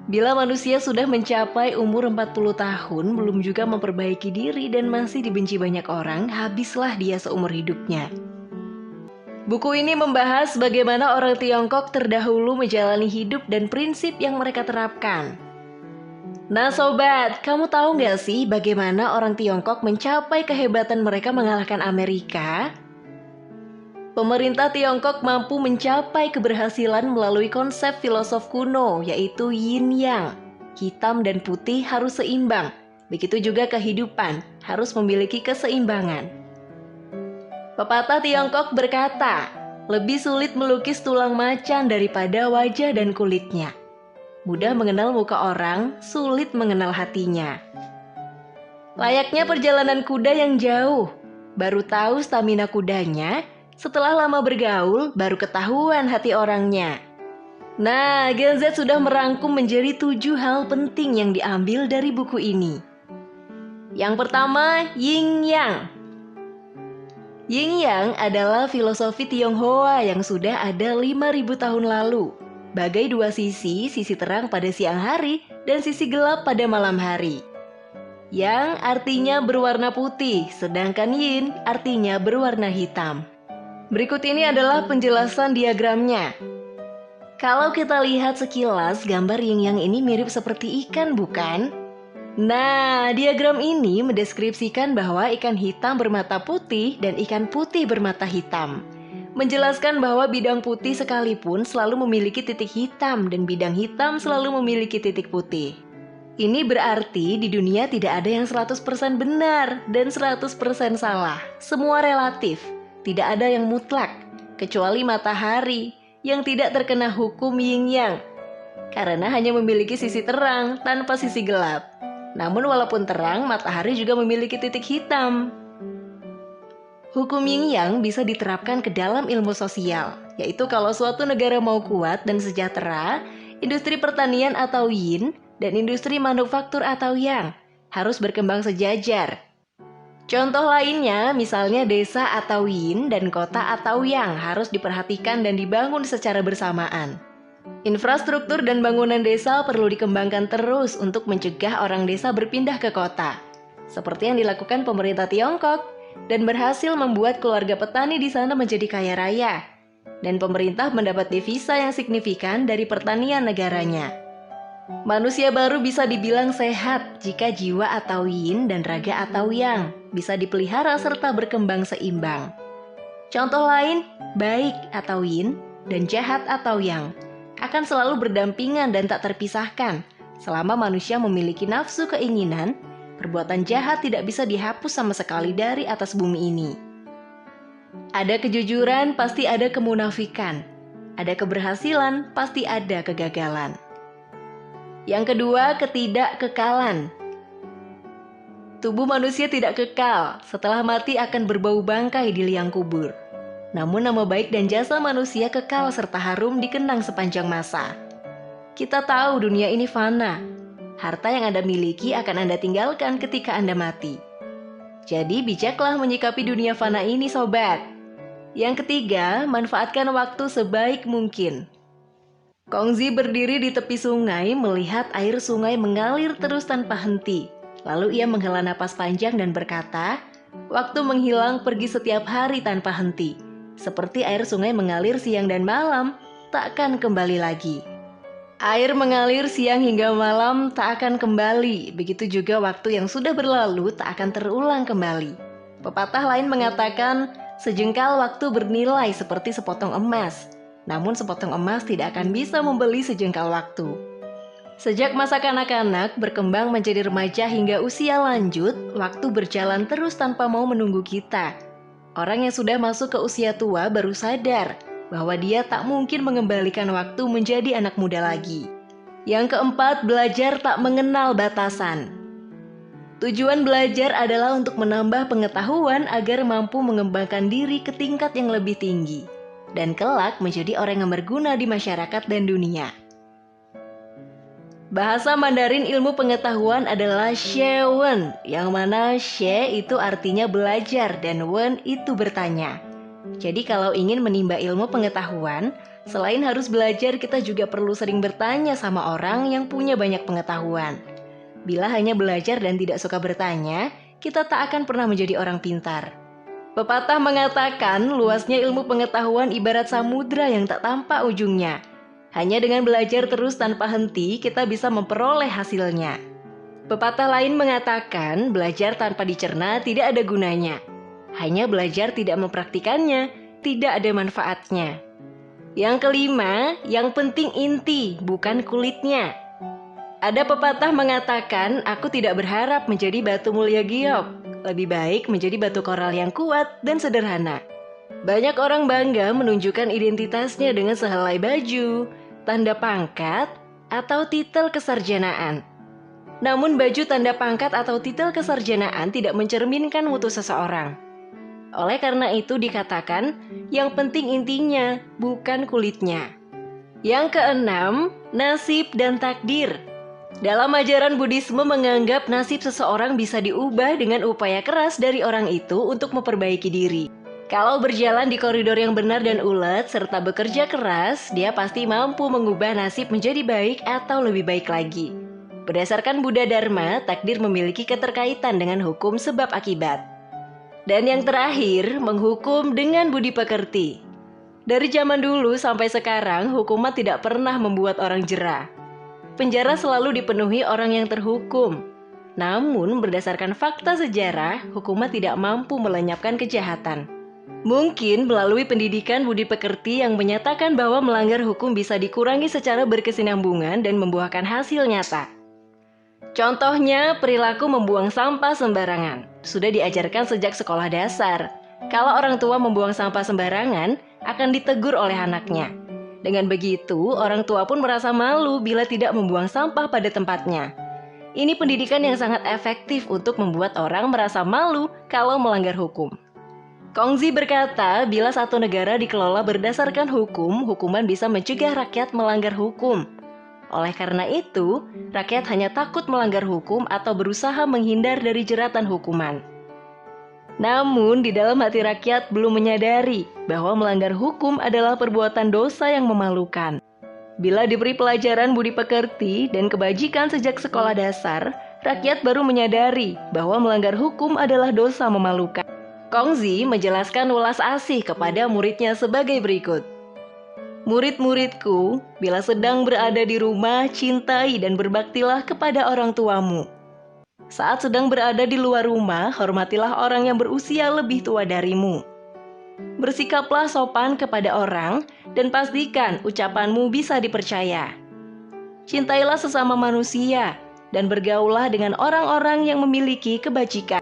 Bila manusia sudah mencapai umur 40 tahun, belum juga memperbaiki diri dan masih dibenci banyak orang, habislah dia seumur hidupnya. Buku ini membahas bagaimana orang Tiongkok terdahulu menjalani hidup dan prinsip yang mereka terapkan. Nah sobat, kamu tahu nggak sih bagaimana orang Tiongkok mencapai kehebatan mereka mengalahkan Amerika? Pemerintah Tiongkok mampu mencapai keberhasilan melalui konsep filosof kuno, yaitu yin yang. Hitam dan putih harus seimbang, begitu juga kehidupan harus memiliki keseimbangan. Pepatah Tiongkok berkata, lebih sulit melukis tulang macan daripada wajah dan kulitnya. Mudah mengenal muka orang, sulit mengenal hatinya. Layaknya perjalanan kuda yang jauh, baru tahu stamina kudanya, setelah lama bergaul, baru ketahuan hati orangnya. Nah, Gen Z sudah merangkum menjadi 7 hal penting yang diambil dari buku ini. Yang pertama, Yin Yang. Yin Yang adalah filosofi Tionghoa yang sudah ada 5.000 tahun lalu. Bagai dua sisi terang pada siang hari dan sisi gelap pada malam hari. Yang artinya berwarna putih, sedangkan Yin artinya berwarna hitam. Berikut ini adalah penjelasan diagramnya. Kalau kita lihat sekilas, gambar yin yang ini mirip seperti ikan, bukan? Nah, diagram ini mendeskripsikan bahwa ikan hitam bermata putih dan ikan putih bermata hitam. Menjelaskan bahwa bidang putih sekalipun selalu memiliki titik hitam dan bidang hitam selalu memiliki titik putih. Ini berarti di dunia tidak ada yang 100% benar dan 100% salah. Semua relatif. Tidak ada yang mutlak, kecuali matahari yang tidak terkena hukum yin-yang, karena hanya memiliki sisi terang tanpa sisi gelap. Namun walaupun terang, matahari juga memiliki titik hitam. Hukum yin-yang bisa diterapkan ke dalam ilmu sosial, yaitu kalau suatu negara mau kuat dan sejahtera, industri pertanian atau yin dan industri manufaktur atau yang harus berkembang sejajar. Contoh lainnya, misalnya desa atau yin dan kota atau yang harus diperhatikan dan dibangun secara bersamaan. Infrastruktur dan bangunan desa perlu dikembangkan terus untuk mencegah orang desa berpindah ke kota. Seperti yang dilakukan pemerintah Tiongkok dan berhasil membuat keluarga petani di sana menjadi kaya raya. Dan pemerintah mendapat devisa yang signifikan dari pertanian negaranya. Manusia baru bisa dibilang sehat jika jiwa atau yin dan raga atau yang bisa dipelihara serta berkembang seimbang. Contoh lain, baik atau yin dan jahat atau yang akan selalu berdampingan dan tak terpisahkan. Selama manusia memiliki nafsu keinginan, perbuatan jahat tidak bisa dihapus sama sekali dari atas bumi ini. Ada kejujuran, pasti ada kemunafikan. Ada keberhasilan, pasti ada kegagalan. Yang kedua, ketidakkekalan. Tubuh manusia tidak kekal, setelah mati akan berbau bangkai di liang kubur. Namun nama baik dan jasa manusia kekal serta harum dikenang sepanjang masa. Kita tahu dunia ini fana. Harta yang Anda miliki akan Anda tinggalkan ketika Anda mati. Jadi bijaklah menyikapi dunia fana ini sobat. Yang ketiga, manfaatkan waktu sebaik mungkin. Kongzi berdiri di tepi sungai melihat air sungai mengalir terus tanpa henti. Lalu ia menghela napas panjang dan berkata, waktu menghilang pergi setiap hari tanpa henti. Seperti air sungai mengalir siang dan malam, tak akan kembali lagi. Air mengalir siang hingga malam tak akan kembali. Begitu juga waktu yang sudah berlalu tak akan terulang kembali. Pepatah lain mengatakan, sejengkal waktu bernilai seperti sepotong emas. Namun sepotong emas tidak akan bisa membeli sejengkal waktu. Sejak masa kanak-kanak berkembang menjadi remaja hingga usia lanjut, waktu berjalan terus tanpa mau menunggu kita. Orang yang sudah masuk ke usia tua baru sadar bahwa dia tak mungkin mengembalikan waktu menjadi anak muda lagi. Yang keempat, belajar tak mengenal batasan. Tujuan belajar adalah untuk menambah pengetahuan agar mampu mengembangkan diri ke tingkat yang lebih tinggi. Dan kelak menjadi orang yang berguna di masyarakat dan dunia. Bahasa Mandarin ilmu pengetahuan adalah Xie Wen, yang mana Xie itu artinya belajar dan Wen itu bertanya. Jadi kalau ingin menimba ilmu pengetahuan, Selain harus belajar, kita juga perlu sering bertanya sama orang yang punya banyak pengetahuan. Bila hanya belajar dan tidak suka bertanya, kita tak akan pernah menjadi orang pintar. Pepatah mengatakan, luasnya ilmu pengetahuan ibarat samudra yang tak tampak ujungnya. Hanya dengan belajar terus tanpa henti, kita bisa memperoleh hasilnya. Pepatah lain mengatakan, belajar tanpa dicerna tidak ada gunanya. Hanya belajar tidak mempraktikannya, tidak ada manfaatnya. Yang kelima, yang penting inti, bukan kulitnya. Ada pepatah mengatakan, aku tidak berharap menjadi batu mulia giok. Lebih baik menjadi batu koral yang kuat dan sederhana. Banyak orang bangga menunjukkan identitasnya dengan sehelai baju, tanda pangkat, atau titel kesarjanaan. Namun baju, tanda pangkat, atau titel kesarjanaan tidak mencerminkan mutu seseorang. Oleh karena itu dikatakan, yang penting intinya, bukan kulitnya. Yang keenam, nasib dan takdir. Dalam ajaran Buddhisme menganggap nasib seseorang bisa diubah dengan upaya keras dari orang itu untuk memperbaiki diri. Kalau berjalan di koridor yang benar dan ulet, serta bekerja keras, dia pasti mampu mengubah nasib menjadi baik atau lebih baik lagi. Berdasarkan Buddha Dharma, takdir memiliki keterkaitan dengan hukum sebab akibat. Dan yang terakhir, menghukum dengan budi pekerti. Dari zaman dulu sampai sekarang, hukuman tidak pernah membuat orang jera. Penjara selalu dipenuhi orang yang terhukum. Namun, berdasarkan fakta sejarah, hukuman tidak mampu melenyapkan kejahatan. Mungkin melalui pendidikan budi pekerti yang menyatakan bahwa melanggar hukum bisa dikurangi secara berkesinambungan dan membuahkan hasil nyata. Contohnya, perilaku membuang sampah sembarangan. Sudah diajarkan sejak sekolah dasar. Kalau orang tua membuang sampah sembarangan, akan ditegur oleh anaknya. Dengan begitu, orang tua pun merasa malu bila tidak membuang sampah pada tempatnya. Ini pendidikan yang sangat efektif untuk membuat orang merasa malu kalau melanggar hukum. Kongzi berkata, bila satu negara dikelola berdasarkan hukum, hukuman bisa mencegah rakyat melanggar hukum. Oleh karena itu, rakyat hanya takut melanggar hukum atau berusaha menghindar dari jeratan hukuman. Namun, di dalam hati rakyat belum menyadari bahwa melanggar hukum adalah perbuatan dosa yang memalukan. Bila diberi pelajaran budi pekerti dan kebajikan sejak sekolah dasar, rakyat baru menyadari bahwa melanggar hukum adalah dosa memalukan. Kongzi menjelaskan welas asih kepada muridnya sebagai berikut. Murid-muridku, bila sedang berada di rumah, cintai dan berbaktilah kepada orang tuamu. Saat sedang berada di luar rumah, hormatilah orang yang berusia lebih tua darimu. Bersikaplah sopan kepada orang dan pastikan ucapanmu bisa dipercaya. Cintailah sesama manusia dan bergaullah dengan orang-orang yang memiliki kebajikan.